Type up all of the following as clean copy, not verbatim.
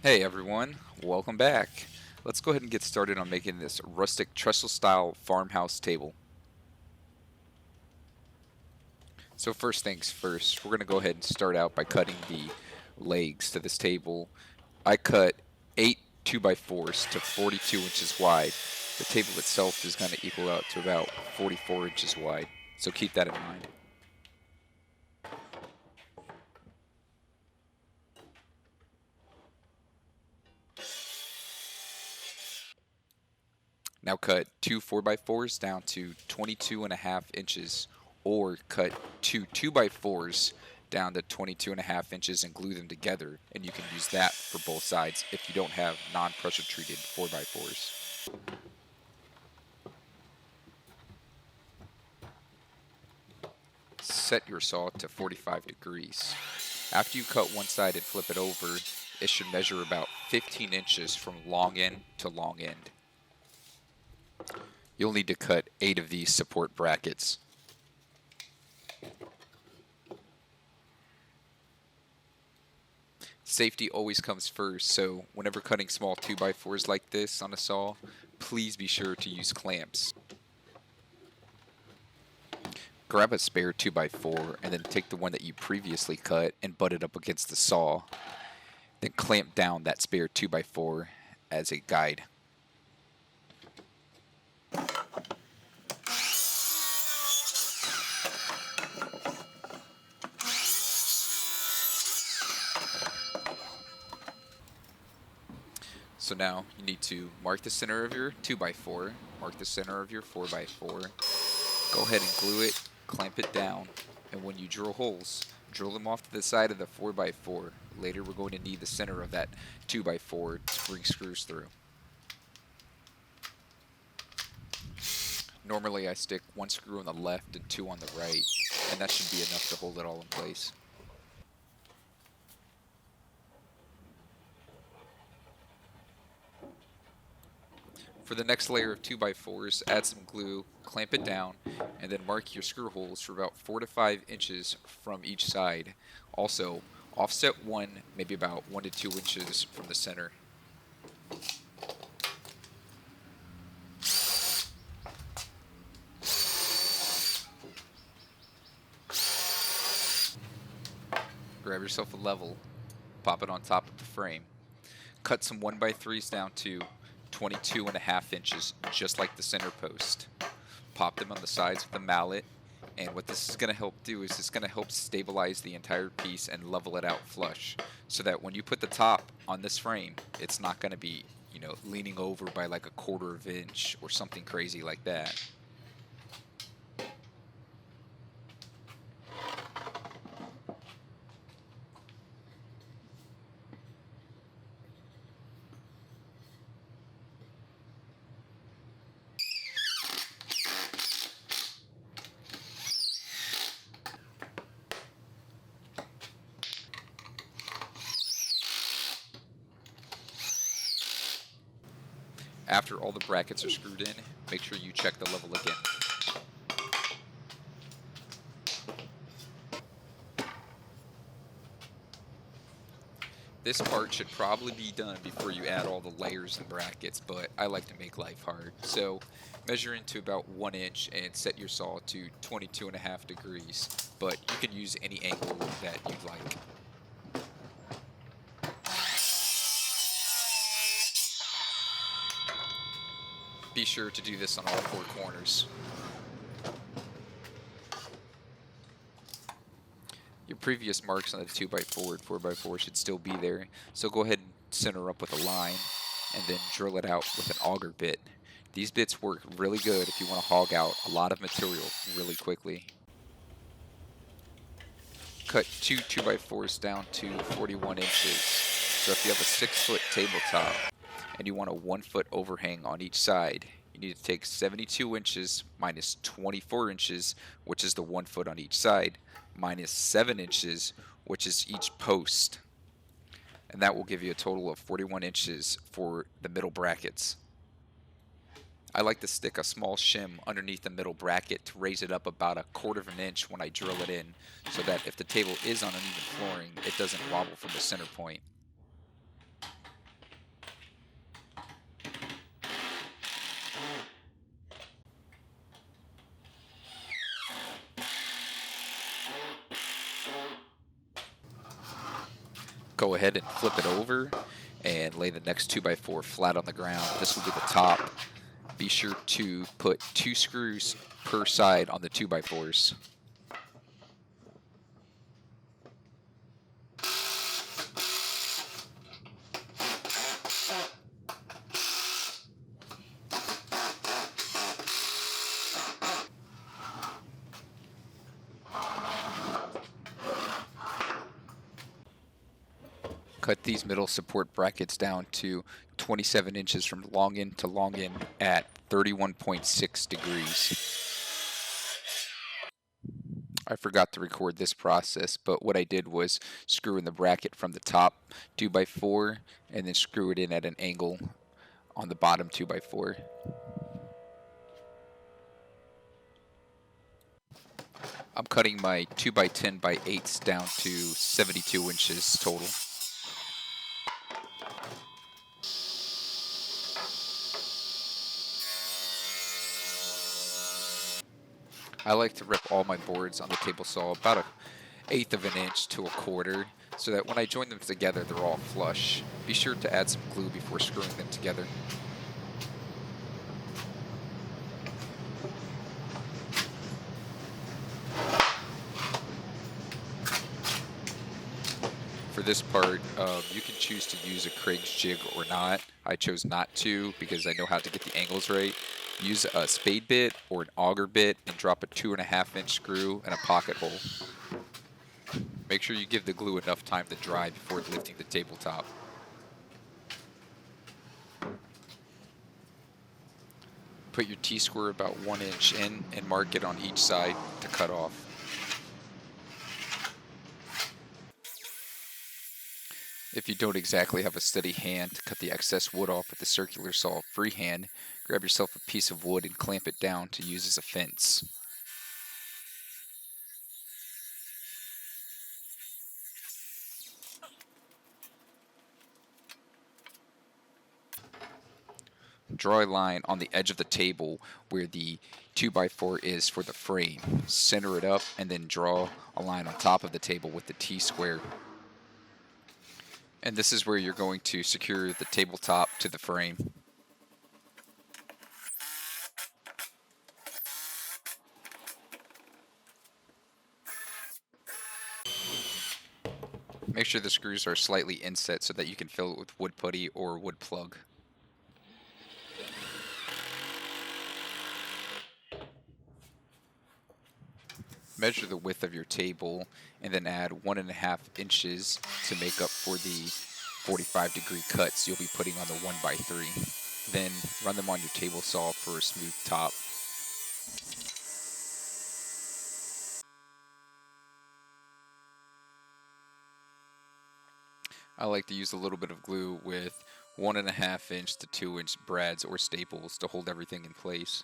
Hey everyone, welcome back. Let's go ahead and get started on making this rustic trestle style farmhouse table. So first things first, we're going to go ahead and start out by cutting the legs to this table. I cut 8 2x4s to 42 inches wide. The table itself is going to equal out to about 44 inches wide, so keep that in mind. Now cut two 4x4s down to 22 and a half inches, or cut two 2x4s down to 22 and a half inches and glue them together, and you can use that for both sides if you don't have non-pressure treated 4x4s. Set your saw to 45 degrees. After you cut one side and flip it over, it should measure about 15 inches from long end to long end. You'll need to cut 8 of these support brackets. Safety always comes first, so whenever cutting small 2x4s like this on a saw, please be sure to use clamps. Grab a spare 2x4 and then take the one that you previously cut and butt it up against the saw. Then clamp down that spare 2x4 as a guide. So now you need to mark the center of your 2x4, mark the center of your 4x4, go ahead and glue it, clamp it down, and when you drill holes, drill them off to the side of the 4x4. Later we're going to need the center of that 2x4 to bring screws through. Normally I stick one screw on the left and two on the right, and that should be enough to hold it all in place. For the next layer of 2x4s, add some glue, clamp it down, and then mark your screw holes for about 4 to 5 inches from each side. Also, offset one, maybe about 1 to 2 inches from the center. Grab yourself a level, pop it on top of the frame. Cut some 1x3s down to 22 and a half inches, just like the center post. Pop them on the sides with a mallet, and what this is going to help do is it's going to help stabilize the entire piece and level it out flush, so that when you put the top on this frame, it's not going to be, leaning over by like a quarter of an inch or something crazy like that. After all the brackets are screwed in, make sure you check the level again. This part should probably be done before you add all the layers and brackets, but I like to make life hard. So measure into about 1 inch and set your saw to 22 and a half degrees, but you can use any angle that you'd like. Be sure to do this on all 4 corners. Your previous marks on the 2x4 and 4x4 should still be there, so go ahead and center up with a line and then drill it out with an auger bit. These bits work really good if you want to hog out a lot of material really quickly. Cut two 2x4s down to 41 inches. So if you have a 6-foot tabletop and you want a 1-foot overhang on each side, you need to take 72 inches minus 24 inches, which is the 1 foot on each side, minus 7 inches, which is each post. And that will give you a total of 41 inches for the middle brackets. I like to stick a small shim underneath the middle bracket to raise it up about a quarter of an inch when I drill it in, so that if the table is on uneven flooring, it doesn't wobble from the center point. Go ahead and flip it over and lay the next 2x4 flat on the ground. This will be the top. Be sure to put 2 screws per side on the 2x4s. Cut these middle support brackets down to 27 inches from long end to long end at 31.6 degrees. I forgot to record this process, but what I did was screw in the bracket from the top 2x4 and then screw it in at an angle on the bottom 2x4. I'm cutting my 2x10x8s down to 72 inches total. I like to rip all my boards on the table saw about 1/8 of an inch to 1/4 so that when I join them together they're all flush. Be sure to add some glue before screwing them together. For this part, you can choose to use a Craig's jig or not. I chose not to because I know how to get the angles right. Use a spade bit or an auger bit and drop a 2.5 inch screw in a pocket hole. Make sure you give the glue enough time to dry before lifting the tabletop. Put your T-square about 1 inch in and mark it on each side to cut off. If you don't exactly have a steady hand to cut the excess wood off with the circular saw freehand, grab yourself a piece of wood and clamp it down to use as a fence. Draw a line on the edge of the table where the 2x4 is for the frame. Center it up and then draw a line on top of the table with the T-square. And this is where you're going to secure the tabletop to the frame. Make sure the screws are slightly inset so that you can fill it with wood putty or wood plug. Measure the width of your table and then add 1.5 inches to make up for the 45-degree cuts you'll be putting on the 1x3. Then run them on your table saw for a smooth top. I like to use a little bit of glue with 1.5 inch to 2 inch brads or staples to hold everything in place.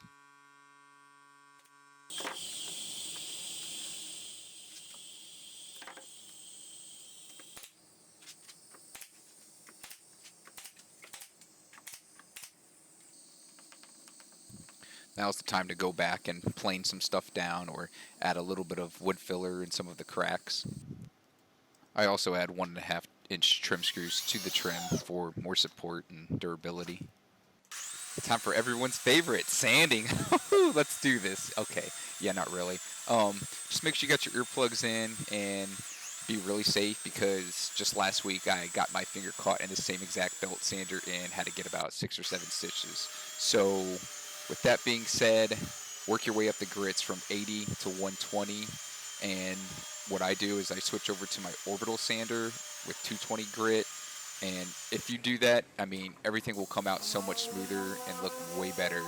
Now's the time to go back and plane some stuff down or add a little bit of wood filler in some of the cracks. I also add 1.5 inch trim screws to the trim for more support and durability. Time for everyone's favorite, sanding. Let's do this. Okay, yeah, not really. Just make sure you got your earplugs in and be really safe because just last week I got my finger caught in the same exact belt sander and had to get about 6 or 7 stitches. So with that being said, work your way up the grits from 80 to 120, and what I do is I switch over to my orbital sander with 220 grit, and if you do that, I mean, everything will come out so much smoother and look way better.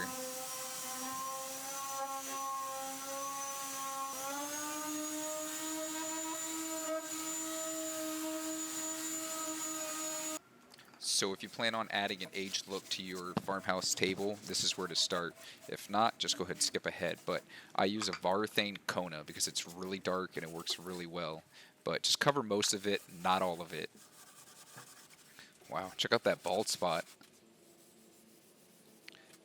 So if you plan on adding an aged look to your farmhouse table, this is where to start. If not, just go ahead and skip ahead. But I use a Varathane Kona because it's really dark and it works really well. But just cover most of it, not all of it. Wow, check out that bald spot.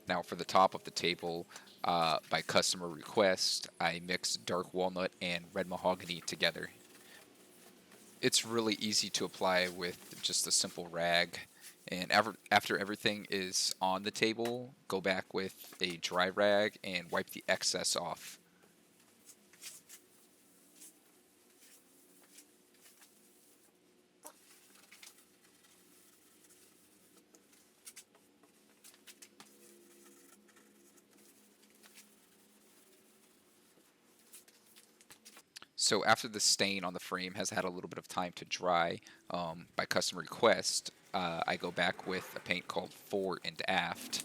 Now for the top of the table, by customer request, I mix dark walnut and red mahogany together. It's really easy to apply with just a simple rag. And after everything is on the table, go back with a dry rag and wipe the excess off. So after the stain on the frame has had a little bit of time to dry, by customer request, I go back with a paint called Fore and Aft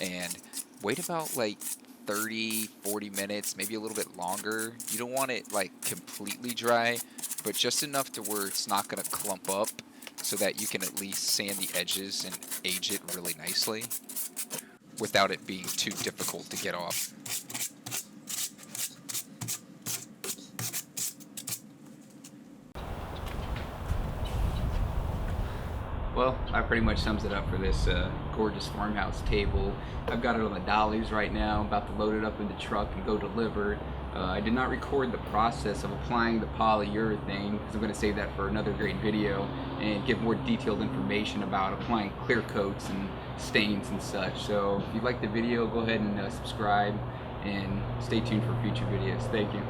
and wait about like 30-40 minutes, maybe a little bit longer. You don't want it like completely dry, but just enough to where it's not going to clump up so that you can at least sand the edges and age it really nicely without it being too difficult to get off. Well, that pretty much sums it up for this gorgeous farmhouse table. I've got it on the dollies right now, about to load it up in the truck and go deliver. I did not record the process of applying the polyurethane because I'm going to save that for another great video and give more detailed information about applying clear coats and stains and such. So if you like the video, go ahead and subscribe and stay tuned for future videos. Thank you.